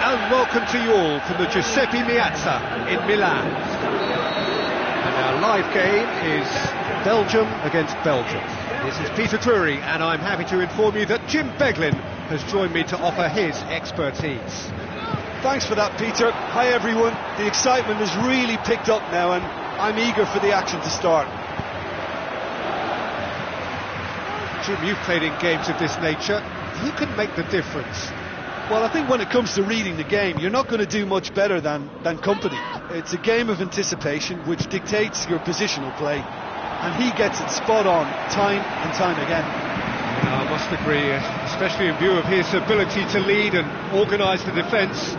and welcome to you all from the Giuseppe Meazza in Milan. And our live game is Belgium against Belgium. This is Peter Drury, and I'm happy to inform you that Jim Beglin has joined me to offer his expertise. Thanks for that, Peter. Hi everyone. The excitement has really picked up now and I'm eager for the action to start. Jim, you've played in games of this nature. Who can make the difference? Well, I think when it comes to reading the game, you're not going to do much better than company. It's a game of anticipation which dictates your positional play, and he gets it spot on time and time again. I must agree, especially in view of his ability to lead and organise the defence.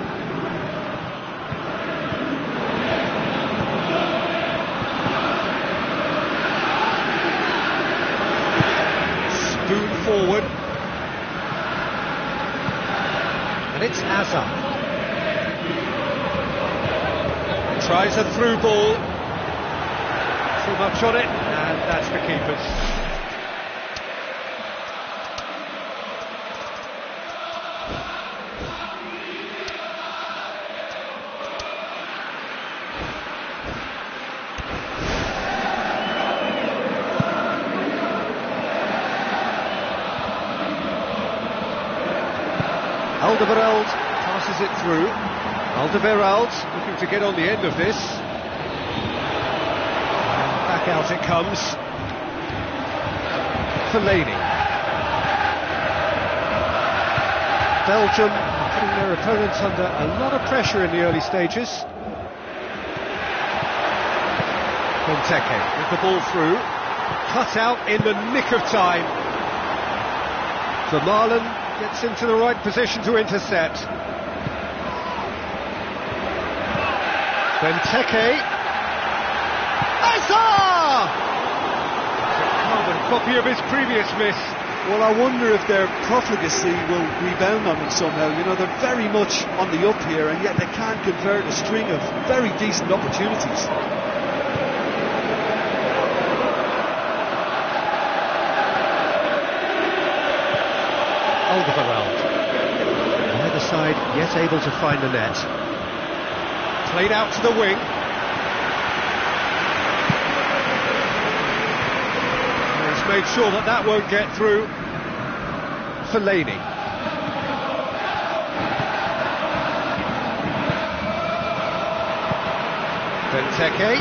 Spoon forward. And it's Aral. Tries a through ball. Too much on it, and that's the keeper's. Aral passes it through. Aral looking to get on the end of this. And back out it comes. Fellaini. Belgium putting their opponents under a lot of pressure in the early stages. Benteke with the ball through. Cut out in the nick of time. Vermaelen gets into the right position to intercept. Benteke. Hazard! Carbon copy of his previous miss. Well, I wonder if their profligacy will rebound on them somehow. You know, they're very much on the up here, and yet they can't convert a string of very decent opportunities. Aral. Either side yet able to find the net. Played out to the wing. And he's made sure that won't get through. Fellaini. Benteke.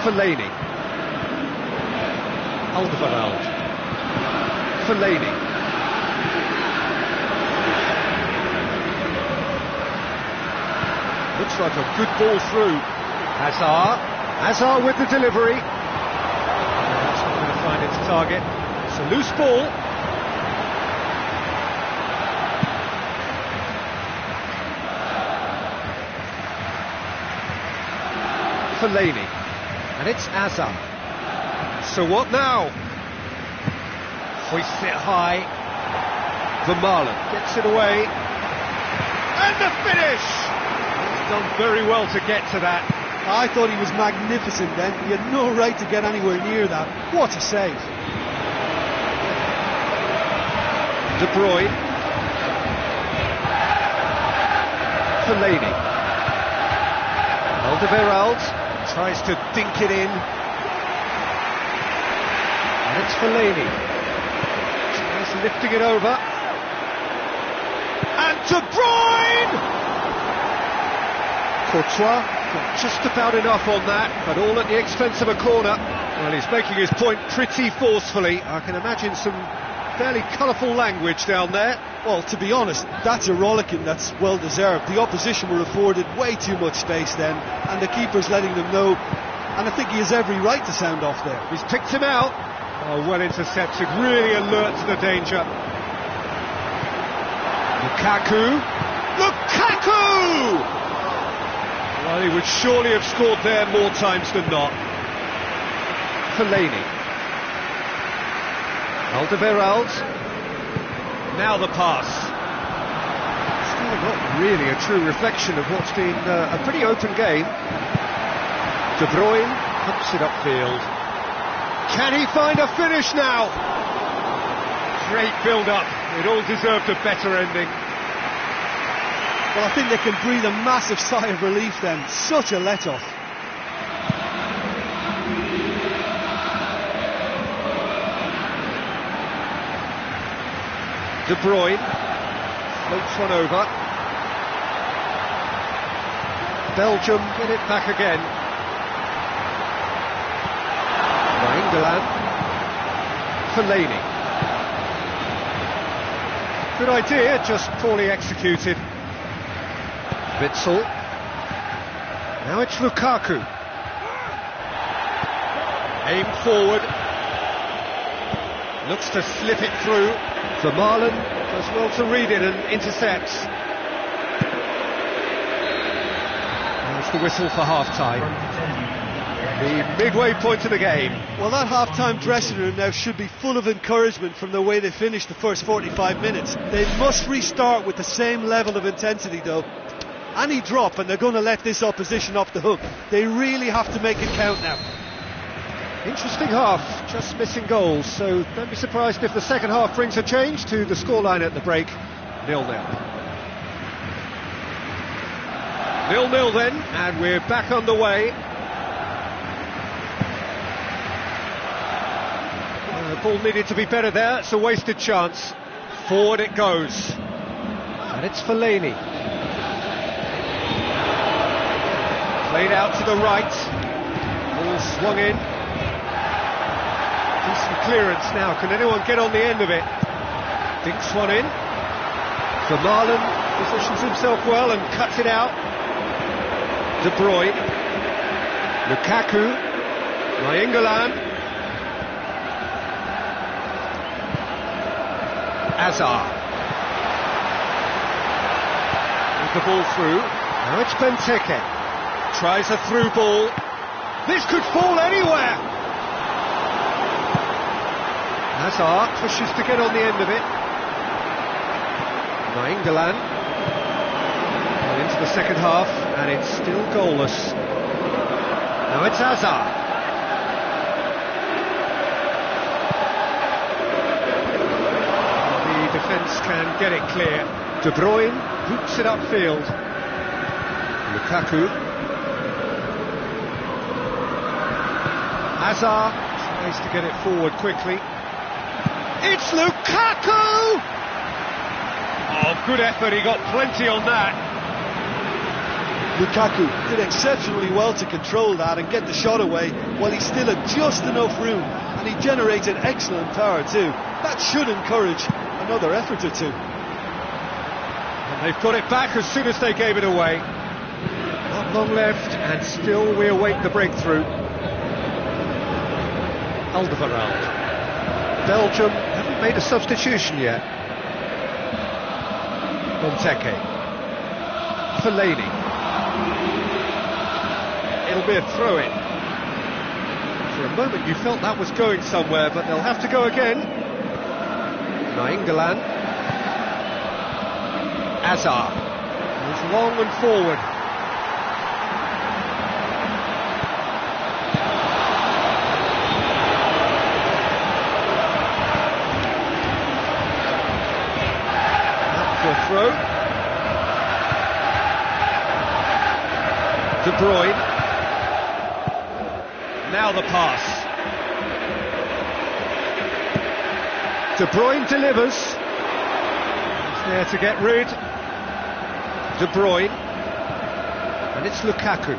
Fellaini. Aral. Fellaini. Looks like a good ball through. Hazard with the delivery. That's not going to find its target. It's a loose ball. Fellaini. And it's Hazard. So what now? Hoists it high. Vermaelen gets it away. And the finish! He's done very well to get to that. I thought he was magnificent then. He had no right to get anywhere near that. What a save. De Bruyne. Fellaini. Aral tries to dink it in. And it's Fellaini. Lifting it over, and De Bruyne! Courtois got just about enough on that, but all at the expense of a corner. Well, he's making his point pretty forcefully. I can imagine some fairly colourful language down there. Well, to be honest, that's a rollicking that's well deserved. The opposition were afforded way too much space then, and the keeper's letting them know, and I think he has every right to sound off there. He's picked him out. Oh, well intercepted, really alert to the danger. Lukaku! Well, he would surely have scored there more times than not. Fellaini. Aral. Now the pass. Still not really a true reflection of what's been a pretty open game. De Bruyne pumps it upfield. Can he find a finish now? Great build-up. It all deserved a better ending. Well, I think they can breathe a massive sigh of relief then. Such a let-off. De Bruyne floats one over. Belgium get it back again. England. Fellaini. Good idea, just poorly executed. Witsel. Now it's Lukaku. Aim forward. Looks to slip it through. Vermaelen does well to read it and intercepts. There's the whistle for half-time. The midway point of the game. Well, that half-time dressing room now should be full of encouragement from the way they finished the first 45 minutes. They must restart with the same level of intensity though. Any drop and they're going to let this opposition off the hook. They really have to make it count now. Interesting half, just missing goals, so don't be surprised if the second half brings a change to the scoreline at the break. 0-0. 0-0 then, and we're back underway. The ball needed to be better there, it's a wasted chance. Forward it goes. And it's Fellaini. Played out to the right. Ball swung in. Decent clearance now, can anyone get on the end of it? Dinks one in. Vermaelen positions himself well and cuts it out. De Bruyne. Lukaku. Nainggolan. Hazard. With the ball through. Now it's Benteke. Tries a through ball. This could fall anywhere. Hazard pushes to get on the end of it. Nainggolan. Into the second half, and it's still goalless. Now it's Hazard. The defence can get it clear. De Bruyne hoops it upfield. Lukaku. Hazard tries to get it forward quickly. It's Lukaku! Oh, good effort, he got plenty on that. Lukaku did exceptionally well to control that and get the shot away while he still had just enough room, and he generated excellent power too. That should encourage another effort or two. And they've got it back as soon as they gave it away. Not long left, and still we await the breakthrough. Aral. Belgium haven't made a substitution yet. Benteke. Fellaini. It'll be a throw-in. For a moment you felt that was going somewhere, but they'll have to go again. Nainggolan. Hazard. Moves long and forward. Throw. De Bruyne. Now the pass. De Bruyne delivers. He's there to get rid. De Bruyne. And it's Lukaku.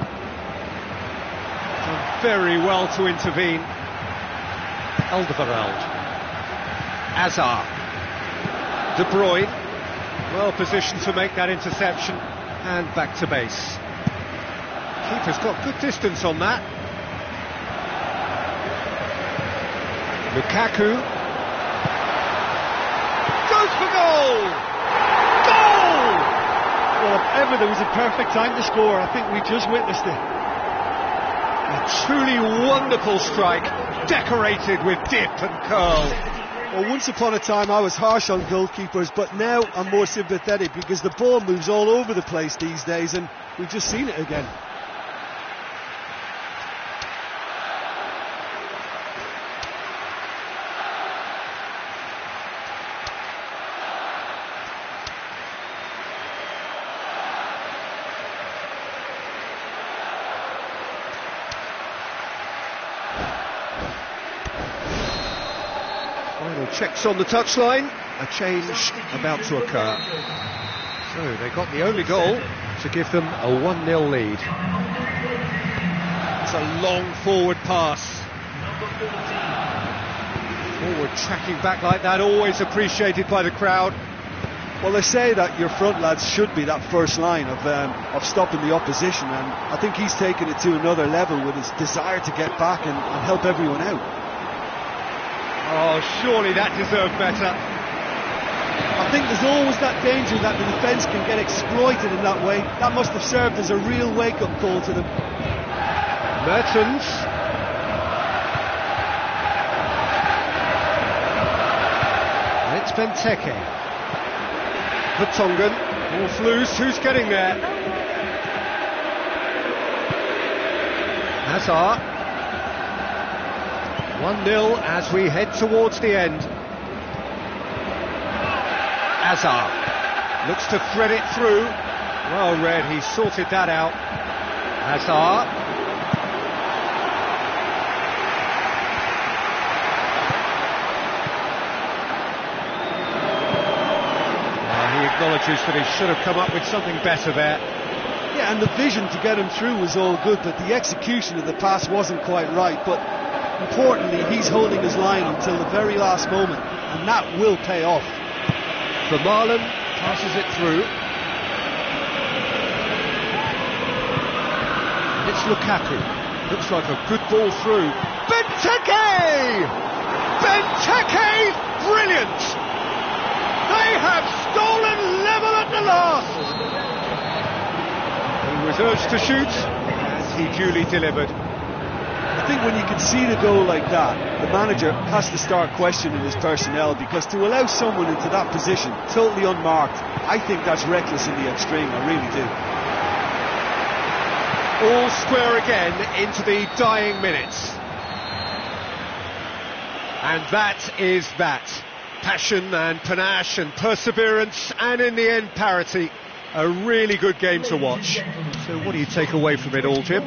Done very well to intervene. Alderweireld. Hazard. De Bruyne. Well positioned to make that interception, and back to base. Keeper's got good distance on that. Lukaku goes for goal! Goal! Well, if ever there was a perfect time to score, I think we just witnessed it. A truly wonderful strike, decorated with dip and curl. Well, once upon a time I was harsh on goalkeepers, but now I'm more sympathetic because the ball moves all over the place these days, and we've just seen it again. checks on the touchline, a change about to occur. So they got the only goal to give them a 1-0 lead. It's a long forward pass. Forward tracking back like that, always appreciated by the crowd. Well, they say that your front lads should be that first line of stopping the opposition, and I think he's taken it to another level with his desire to get back and help everyone out. Oh, surely that deserved better. I think there's always that danger that the defence can get exploited in that way. That must have served as a real wake-up call to them. Mertens. It's Benteke. Vertonghen. Off loose. Who's getting there? Hazard. 1-0 as we head towards the end. Hazard looks to thread it through. Well read, he sorted that out. Hazard. He acknowledges that he should have come up with something better there. Yeah, and the vision to get him through was all good, but the execution of the pass wasn't quite right. But importantly, he's holding his line until the very last moment, and that will pay off. Vermaelen passes it through. And it's Lukaku. Looks like a good ball through. Benteke! Benteke! Brilliant! They have stolen level at the last! He was urged to shoot, and he duly delivered. I think when you can see the goal like that, the manager has to start questioning his personnel, because to allow someone into that position, totally unmarked, I think that's reckless in the extreme, I really do. All square again into the dying minutes. And that is that. Passion and panache and perseverance, and in the end parity. A really good game to watch. So what do you take away from it all, Jim?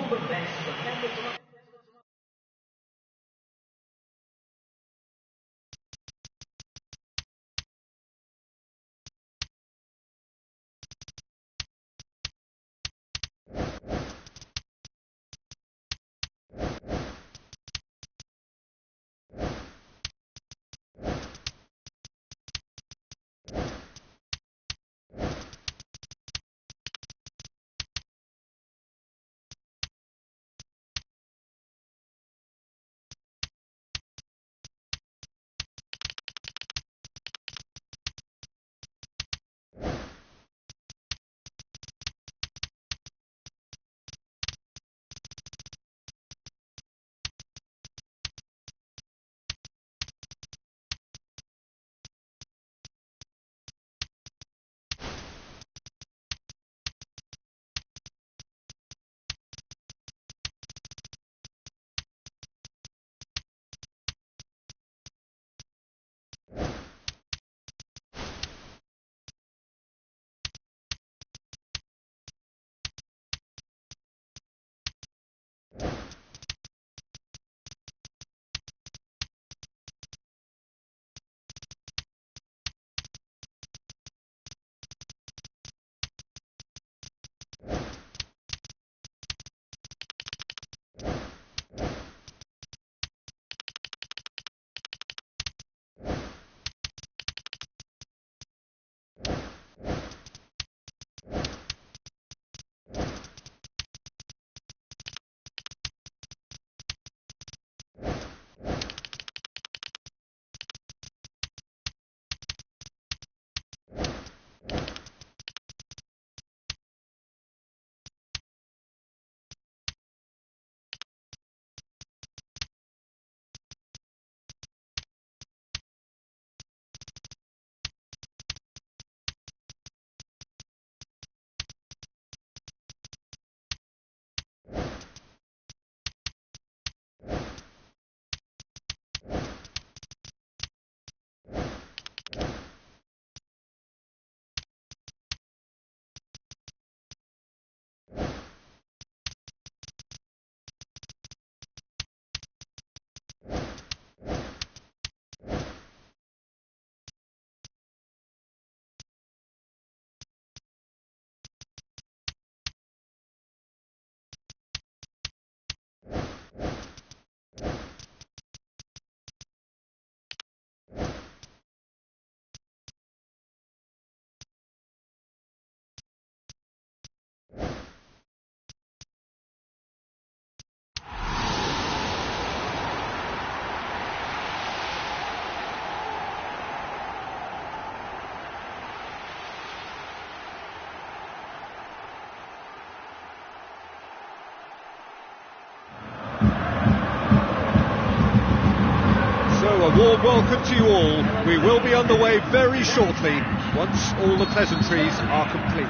a warm welcome to you all. We will be underway very shortly, once all the pleasantries are complete.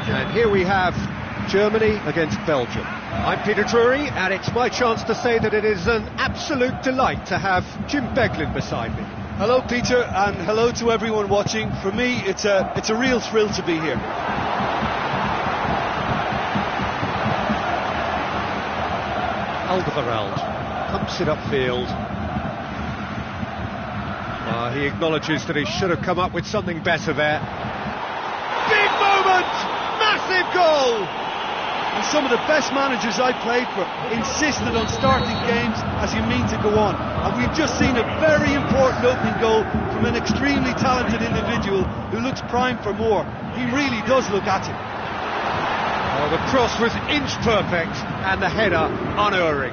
And here we have Germany against Belgium. I'm Peter Drury, and it's my chance to say that it is an absolute delight to have Jim Beglin beside me. Hello, Peter, and hello to everyone watching. For me, it's a real thrill to be here. Alderweireld pumps it upfield. He acknowledges that he should have come up with something better there. Big moment! Massive goal! And some of the best managers I played for insisted on starting games as you mean to go on. And we've just seen a very important opening goal from an extremely talented individual who looks primed for more. He really does look at it. Oh, the cross was inch perfect and the header unerring.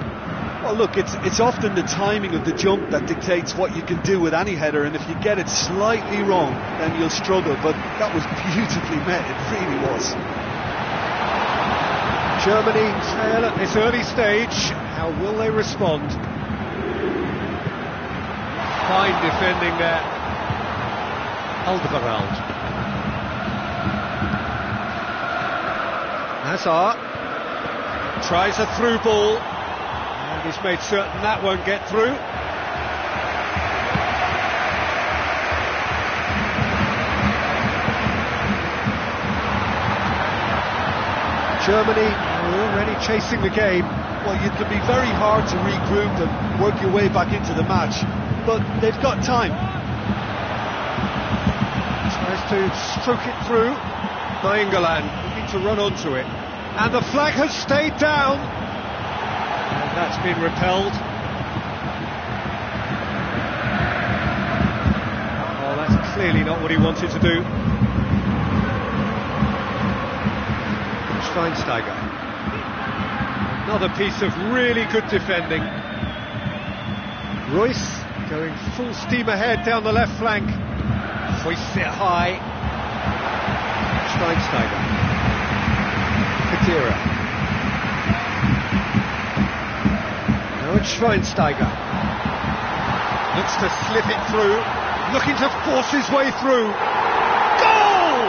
Well, look, it's often the timing of the jump that dictates what you can do with any header, and if you get it slightly wrong, then you'll struggle. But that was beautifully met, it really was. Germany trail at this early stage. How will they respond? Fine defending there. Alderweireld. Hazard tries a through ball, and he's made certain that won't get through. Germany are already chasing the game. Well, it can be very hard to regroup and work your way back into the match, but they've got time. Tries to stroke it through. England looking to run onto it, and the flag has stayed down, and that's been repelled. Oh, that's clearly not what he wanted to do. Schweinsteiger, another piece of really good defending. Royce going full steam ahead down the left flank, hoists it high. Schweinsteiger, Kadira. Now it's Schweinsteiger. Looks to slip it through, looking to force his way through. Goal!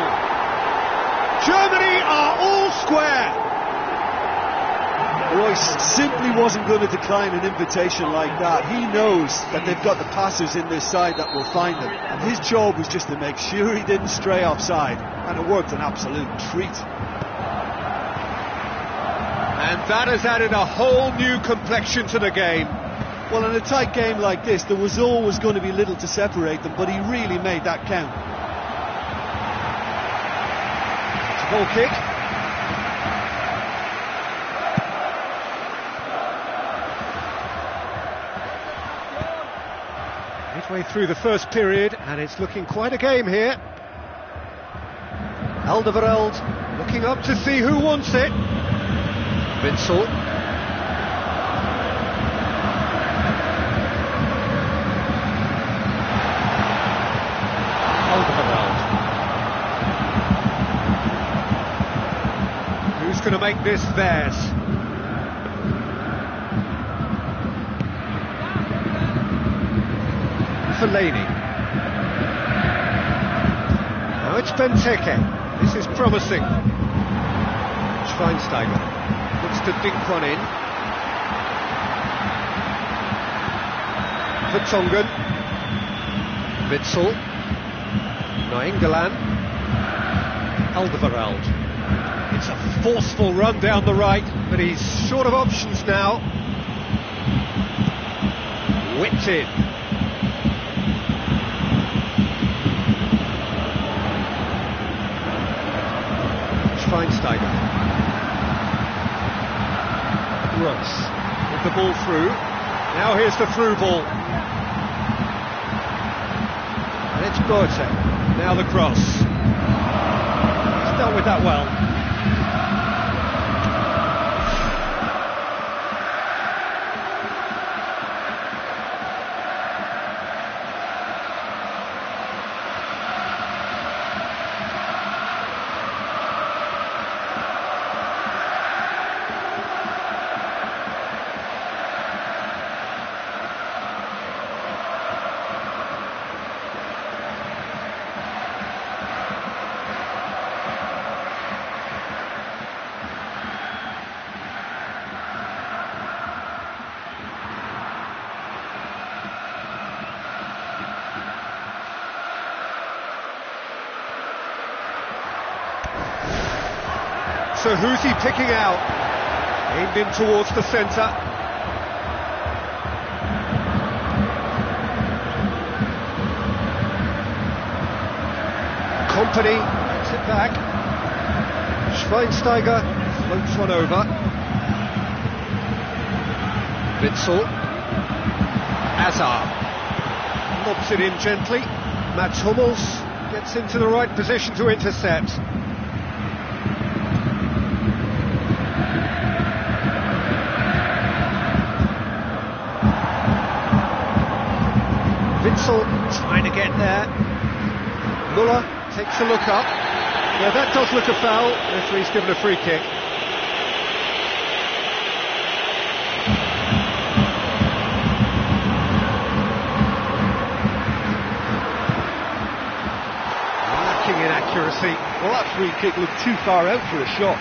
Germany are all square. Royce simply wasn't going to decline an invitation like that. He knows that they've got the passers in this side that will find them, and his job was just to make sure he didn't stray offside, and it worked an absolute treat. And that has added a whole new complexion to the game. Well, in a tight game like this, there was always going to be little to separate them, but he really made that count. Goal kick. Midway through the first period, and it's looking quite a game here. Alderweireld looking up to see who wants it. Witsel. Alderweireld. Who's going to make this theirs? Fellaini. Now it's Benteke. This is promising. Schweinsteiger looks to dink one in. Vertonghen. Witsel. England. Alderweireld. It's a forceful run down the right, but he's short of options now. Whipped in. Schweinsteiger. Royce with the ball through. Now here's the through ball. And it's Boateng. Now the cross. He's dealt with that well. So who's he picking out? Aimed in towards the centre. Company gets it back. Schweinsteiger floats one over. Witzel. Azar lobs it in gently. Mats Hummels gets into the right position to intercept. Witzel trying to get there. Muller takes a look up. Yeah, that does look a foul. Referee's given a free kick. Lacking in accuracy. Well, that free kick looked too far out for a shot.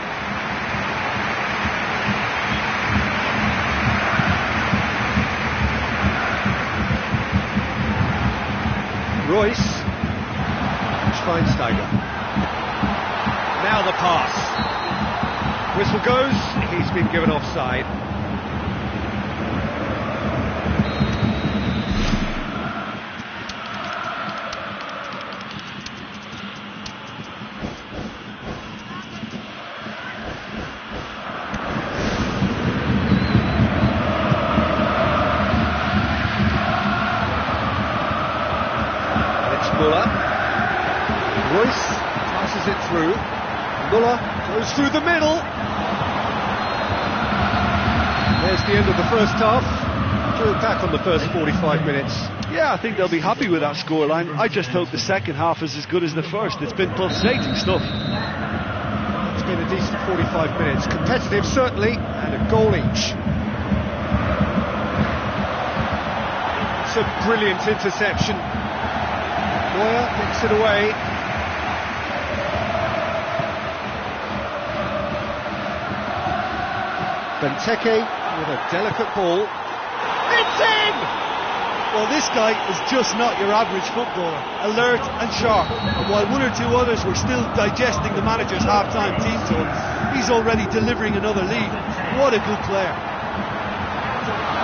Royce. Schweinsteiger. Now the pass. Whistle goes, he's been given offside. Muller. Royce passes it through. Muller goes through the middle. There's the end of the first half. Drew it back on the first 45 minutes. Yeah, I think they'll be happy with that scoreline. I just hope the second half is as good as the first. It's been pulsating stuff. It's been a decent 45 minutes. Competitive, certainly, and a goal each. It's a brilliant interception. Neuer picks it away. Benteke with a delicate ball. It's in! Well, this guy is just not your average footballer. Alert and sharp. And while one or two others were still digesting the manager's half-time team talk, he's already delivering another lead. What a good player.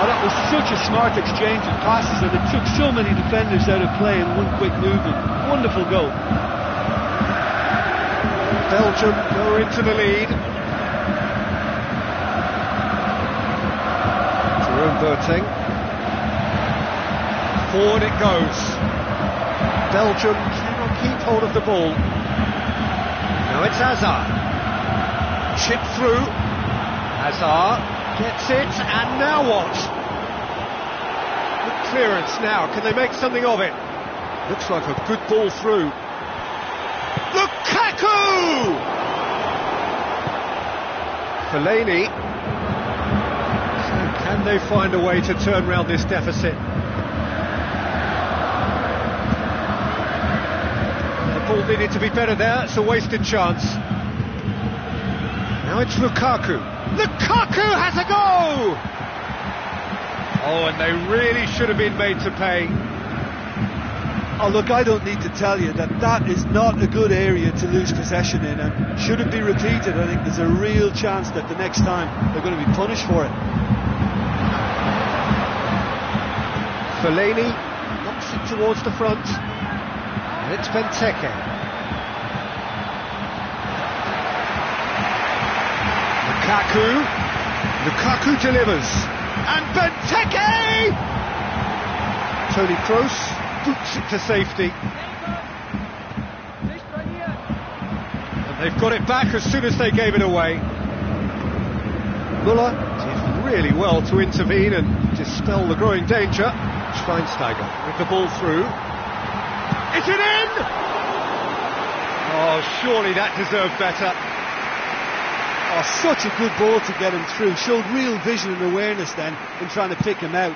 Oh, that was such a smart exchange of passes, and it took so many defenders out of play in one quick movement. Wonderful goal. Belgium go into the lead. Jerome Boateng. Forward it goes. Belgium cannot keep hold of the ball. Now it's Azar. Chip through. Azar gets it, and now what? Good clearance now. Can they make something of it? Looks like a good ball through. Lukaku! Fellaini. So can they find a way to turn round this deficit? The ball needed to be better there. It's a wasted chance. Now it's Lukaku. Lukaku has a go! Oh, and they really should have been made to pay. Oh, look, I don't need to tell you that that is not a good area to lose possession in, and should it be repeated, I think there's a real chance that the next time they're going to be punished for it. Fellaini knocks it towards the front. And it's Benteke. Lukaku delivers, and Benteke! Toni Kroos boots it to safety. And they've got it back as soon as they gave it away. Muller did really well to intervene and dispel the growing danger. Schweinsteiger with the ball through. Is it in? Oh, surely that deserved better. Oh, such a good ball to get him through. Showed real vision and awareness then in trying to pick him out.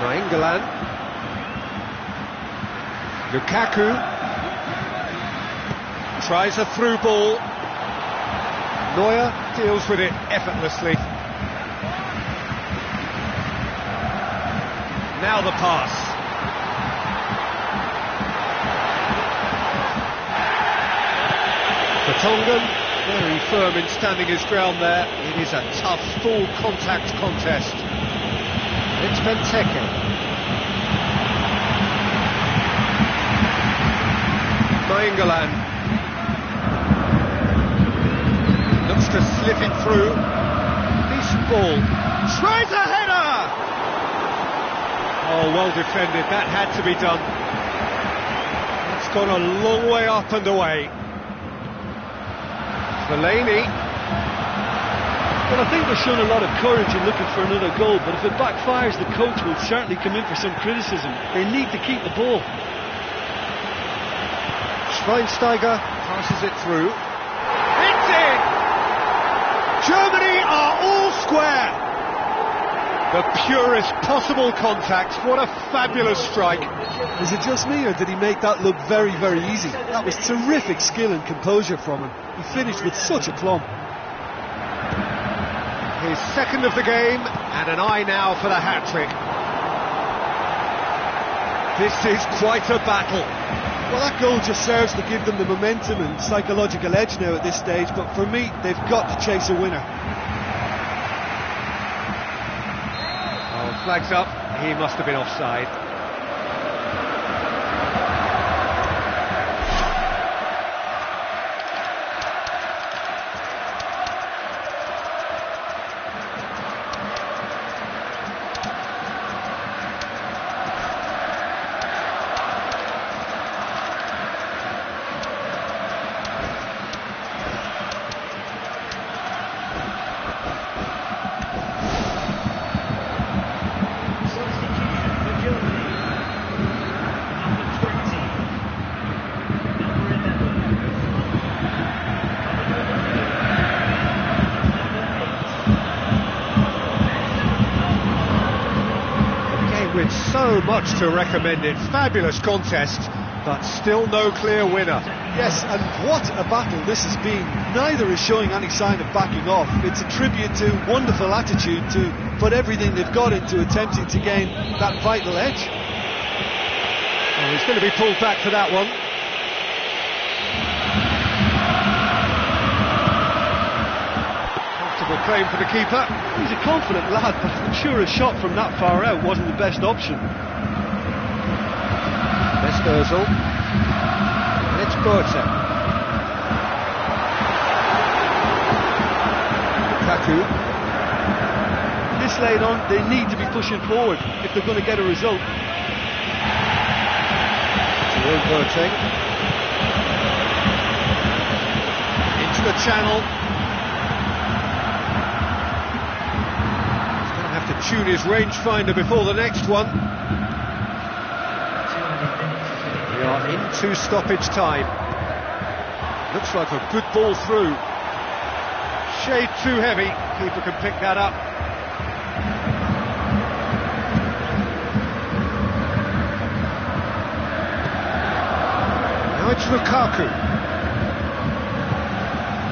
Nainggolan. Lukaku tries a through ball. Neuer deals with it effortlessly. Now the pass. Tongan, very firm in standing his ground there. It is a tough, full contact contest. It's Benteke. Nainggolan looks to slip it through. Decent ball. Tries a header! Oh, well defended. That had to be done. It's gone a long way up and away. Fellaini. Well, I think they're showing a lot of courage in looking for another goal, but if it backfires, the coach will certainly come in for some criticism. They need to keep the ball. Schweinsteiger passes it through. It's in! Germany are all square! The purest possible contact. What a fabulous strike. Is it just me, or did he make that look very, very easy? That was terrific skill and composure from him. He finished with such aplomb. His second of the game, and an eye now for the hat-trick. This is quite a battle. Well, that goal just serves to give them the momentum and psychological edge now at this stage, but for me, they've got to chase a winner. Oh, flags up. He must have been offside. With so much to recommend it. Fabulous contest, but still no clear winner. Yes, and what a battle this has been. Neither is showing any sign of backing off. It's a tribute to wonderful attitude to put everything they've got into attempting to gain that vital edge. Oh, he's going to be pulled back for that one. Comfortable claim for the keeper. He's a confident lad, but I'm sure a shot from that far out wasn't the best option. Özil. And it's Boateng. Lukaku. This late on, they need to be pushing forward if they're going to get a result. Toward Boateng. Into the channel. He's going to have to tune his rangefinder before the next one. We are into stoppage time. Looks like a good ball through. Shade too heavy. Keeper can pick that up. Now it's Lukaku.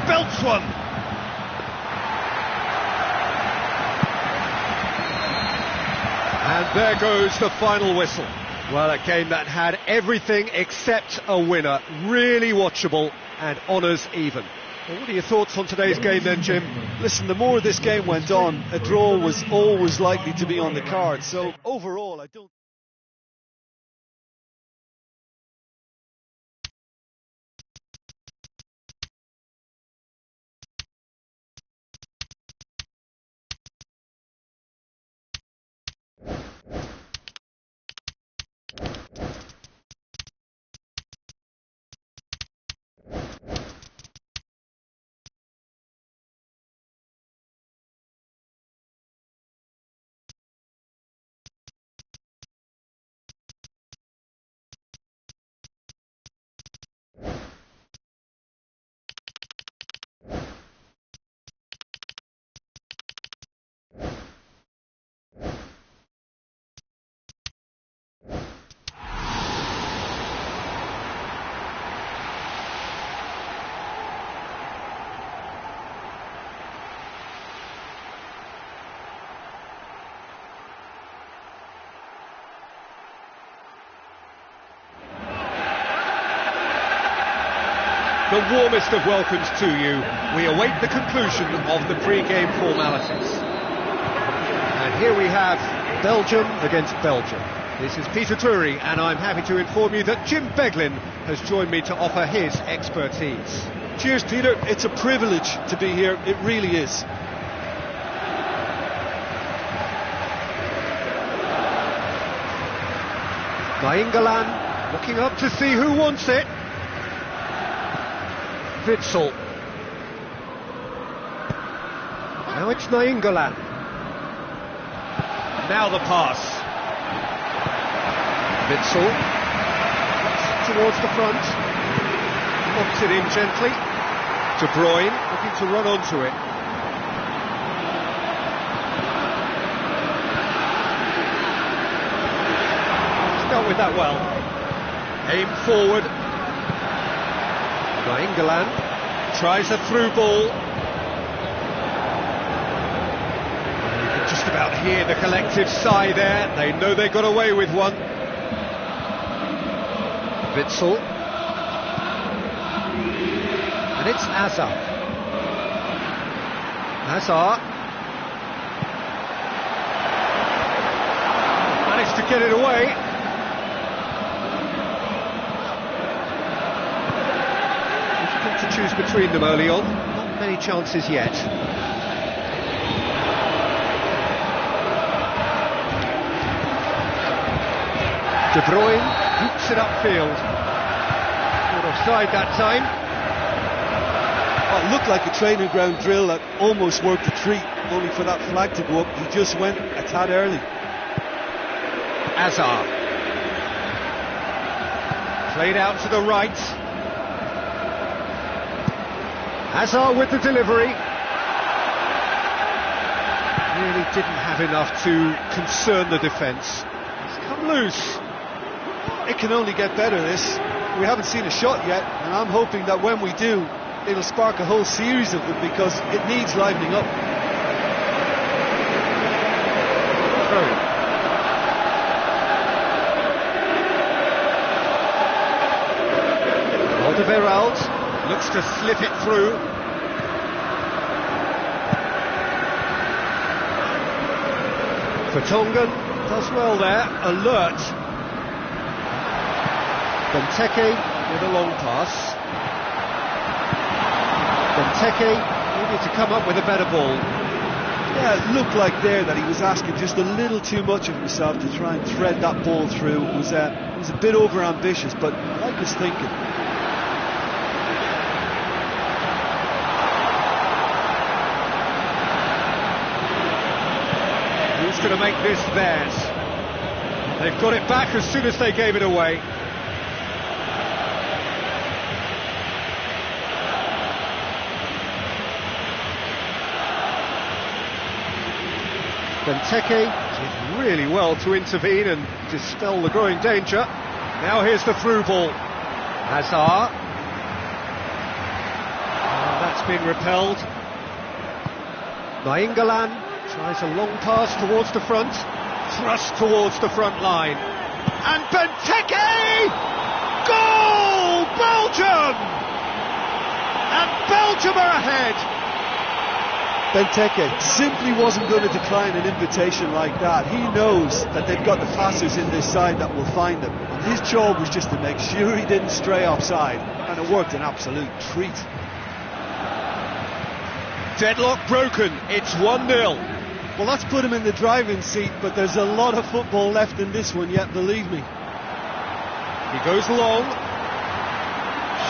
Belts one. And there goes the final whistle. Well, a game that had everything except a winner. Really watchable and honours even. Well, what are your thoughts on today's game then, Jim? Listen, the more this game went on, a draw was always likely to be on the card. So overall, I don't... the warmest of welcomes to you. We await the conclusion of the pre-game formalities. And here we have Belgium against Belgium. This is Peter Drury, and I'm happy to inform you that Jim Beglin has joined me to offer his expertise. Cheers, Peter. It's a privilege to be here. It really is. Nainggolan looking up to see who wants it. Witsel. Now it's Nainggolan. Now the pass. Witsel towards the front, knocks it in gently. De Bruyne looking to run onto it. He's dealt with that well. Aim forward. Nainggolan tries a through ball. You can just about hear the collective sigh there. They know they got away with one. Witsel. And it's Azar. Azar. Managed to get it away. Difficult to choose between them early on. Not many chances yet. De Bruyne hoops it upfield. Not offside that time. Oh, it looked like a training ground drill that almost worked a treat, only for that flag to go up. He just went a tad early. Azar. Played out to the right. Azar with the delivery. Really didn't have enough to concern the defence. It's come loose. It can only get better, this. We haven't seen a shot yet, and I'm hoping that when we do, it'll spark a whole series of them, because it needs livening up. Alderweireld looks to slip it through. Vertonghen does well there, alert. Benteke with a long pass. Benteke needed to come up with a better ball. Yeah, it looked like there that he was asking just a little too much of himself to try and thread that ball through. It was a bit over-ambitious, but I like his thinking. Who's going to make this theirs? They've got it back as soon as they gave it away. Benteke did really well to intervene and dispel the growing danger. Now here's the through ball. Hazard. That's been repelled. Nainggolan tries a long pass towards the front. Thrust towards the front line. And Benteke! Goal! Belgium! And Belgium are ahead! Benteke simply wasn't going to decline an invitation like that. He knows that they've got the passers in this side that will find him. And his job was just to make sure he didn't stray offside, and it worked an absolute treat. Deadlock broken, it's 1-0. Well, that's put him in the driving seat, but there's a lot of football left in this one yet, believe me. He goes long.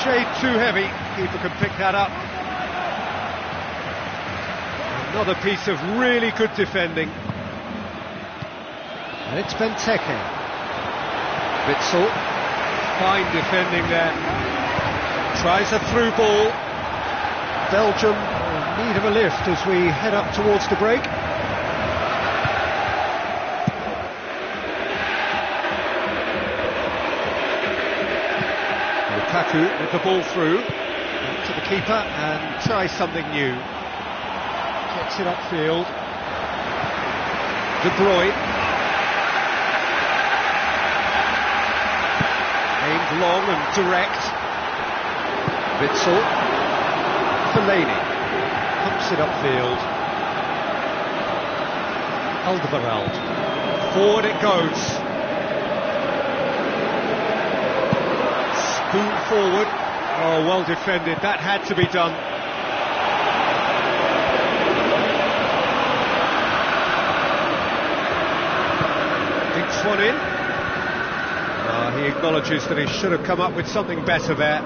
Shade too heavy, keeper can pick that up. Another piece of really good defending. And it's Benteke. Witsel. Fine defending there. Tries a through ball. Belgium in need of a lift as we head up towards the break. Lukaku with the ball through. Back to the keeper and tries something new. Gets it upfield. De Bruyne. Aimed long and direct. Witzel. Fellaini. Pumps it upfield. Alderweireld. Forward it goes. Spoon forward. Oh, well defended. That had to be done. Dinks one in. He acknowledges that he should have come up with something better there.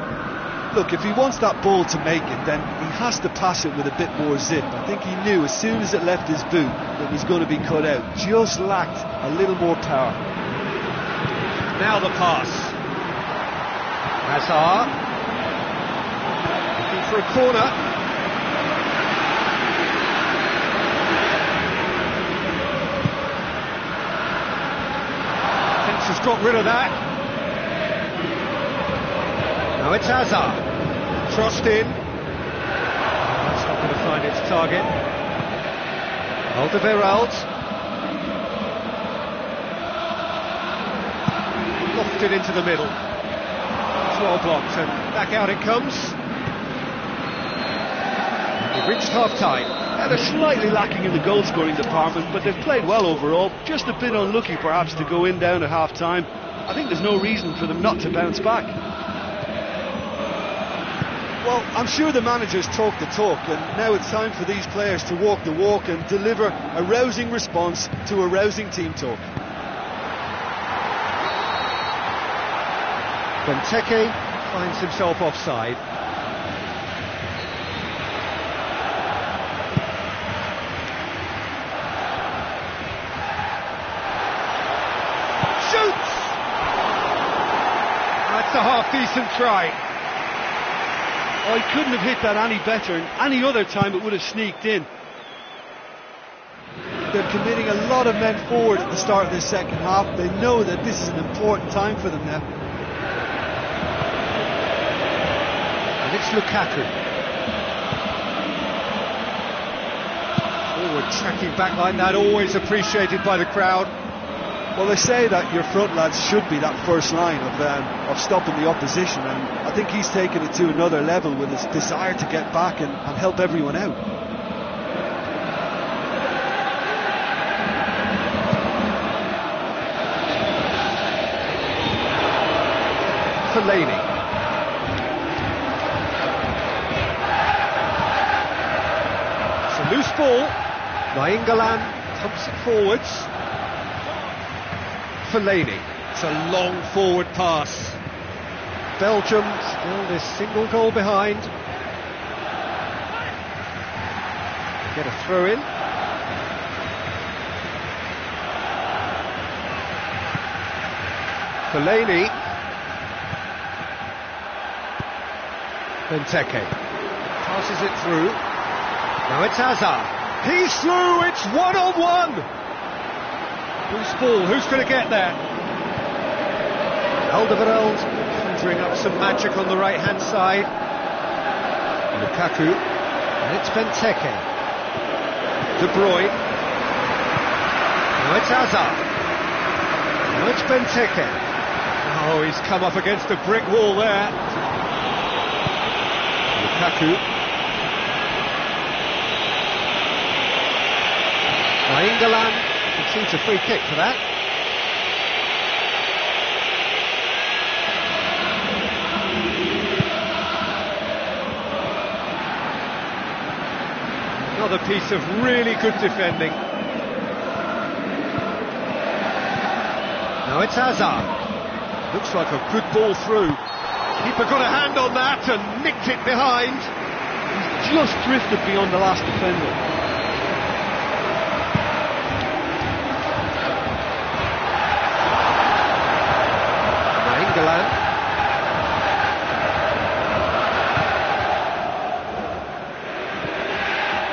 Look, if he wants that ball to make it, then he has to pass it with a bit more zip. I think he knew as soon as it left his boot that it was going to be cut out. Just lacked a little more power. Now the pass. Hazard. Looking for a corner. Fence has got rid of that. Now it's Hazard. Crossed in. That's not going to find its target. Alderweireld. Lofted into the middle. It's well blocked and back out it comes. We've reached half-time. Yeah, they're slightly lacking in the goal-scoring department, but they've played well overall. Just a bit unlucky perhaps to go in down at half-time. I think there's no reason for them not to bounce back. Well, I'm sure the managers talk the talk, and now it's time for these players to walk the walk and deliver a rousing response to a rousing team talk. Benteke finds himself offside. Shoots! That's a half-decent try. Oh, he couldn't have hit that any better, and any other time it would have sneaked in. They're committing a lot of men forward at the start of this second half. They know that this is an important time for them now. And it's Lukaku. Forward tracking back like that, always appreciated by the crowd. Well, they say that your front lads should be that first line of stopping the opposition, and I think he's taken it to another level with his desire to get back and help everyone out. Fellaini. It's a loose ball. Nainggolan pumps it forwards. Fellaini. It's a long forward pass. Belgium still this single goal behind. Get a throw in. Fellaini. Benteke passes it through. Now it's Hazard. He's through. It's 1-on-1. Loose ball, who's going to get there? Alderweireld conjuring up some magic on the right-hand side. Lukaku, and it's Benteke. De Bruyne. Now it's Hazard. Now it's Benteke. Oh, he's come up against a brick wall there. Lukaku. Nainggolan concedes a free kick for that. Another piece of really good defending. Now it's Hazard. Looks like a good ball through. Keeper got a hand on that and nicked it behind. He's just drifted beyond the last defender. Nainggolan.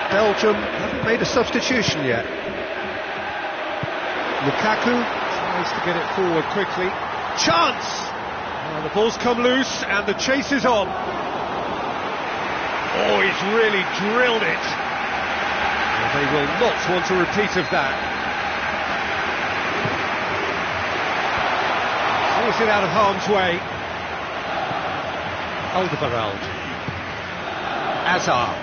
Belgium haven't made a substitution yet. Lukaku tries to get it forward quickly. Chance! Oh, the ball's come loose and the chase is on. Oh, he's really drilled it. Well, they will not want a repeat of that. Force it out of harm's way. Alderweireld. Azar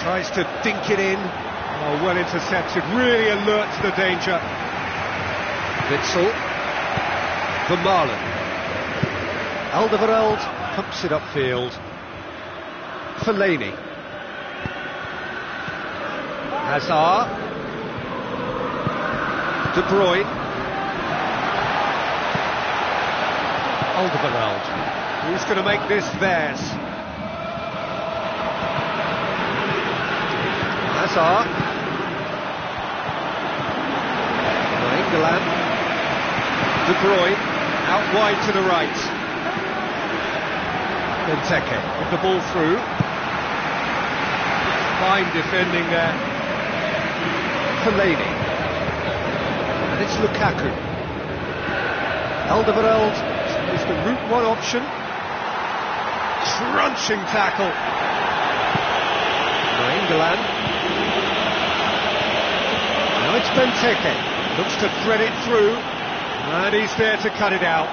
tries to dink it in. Oh, well intercepted, really alert to the danger. Witzel, Vermaelen. Alderweireld pumps it upfield. Fellaini. Hazard. De Bruyne. Alderweireld. Who's going to make this theirs? Hazard. England. De Bruyne out wide to the right. Benteke with the ball through. Fine defending there. Fellaini. And it's Lukaku. Alderweireld is the route one option. Crunching tackle. England. Now it's Benteke. Looks to thread it through. And he's there to cut it out.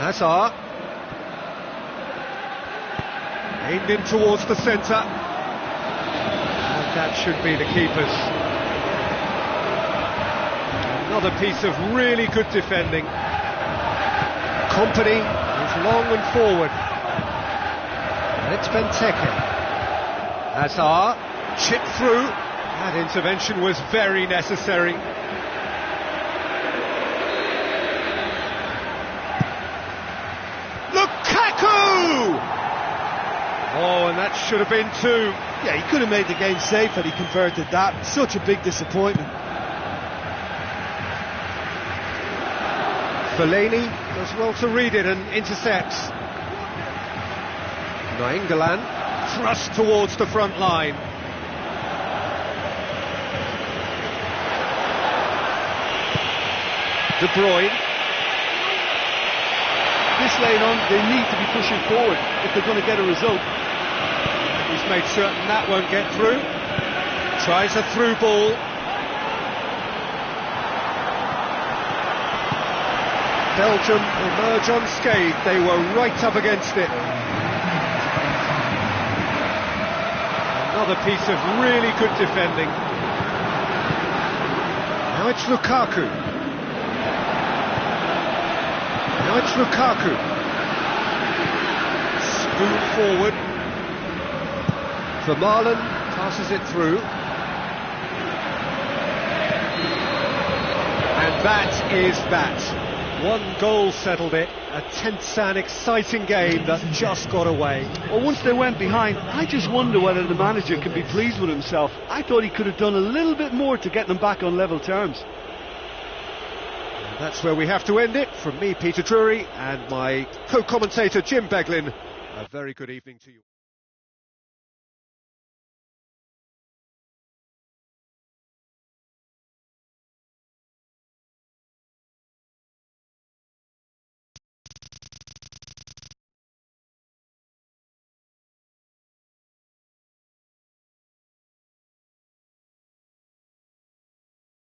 Hazard. Aimed in towards the centre. And that should be the keeper's. Another piece of really good defending. Company is long and forward. And it's Benteke. Hazard. Chip through. That intervention was very necessary. Lukaku! Oh, and that should have been two. Yeah, he could have made the game safe had he converted that. Such a big disappointment. Fellaini does well to read it and intercepts. England thrust towards the front line. De Bruyne. This late on, they need to be pushing forward if they're going to get a result. He's made certain that won't get through. Tries a through ball. Belgium emerge unscathed. They were right up against it. Another piece of really good defending. Now it's Lukaku. Now it's Lukaku. Spoon forward. Vermaelen passes it through. And that is that. One goal settled it. A tense and exciting game that just got away. Well, once they went behind, I just wonder whether the manager can be pleased with himself. I thought he could have done a little bit more to get them back on level terms. And that's where we have to end it. From me, Peter Drury, and my co-commentator, Jim Beglin. A very good evening to you.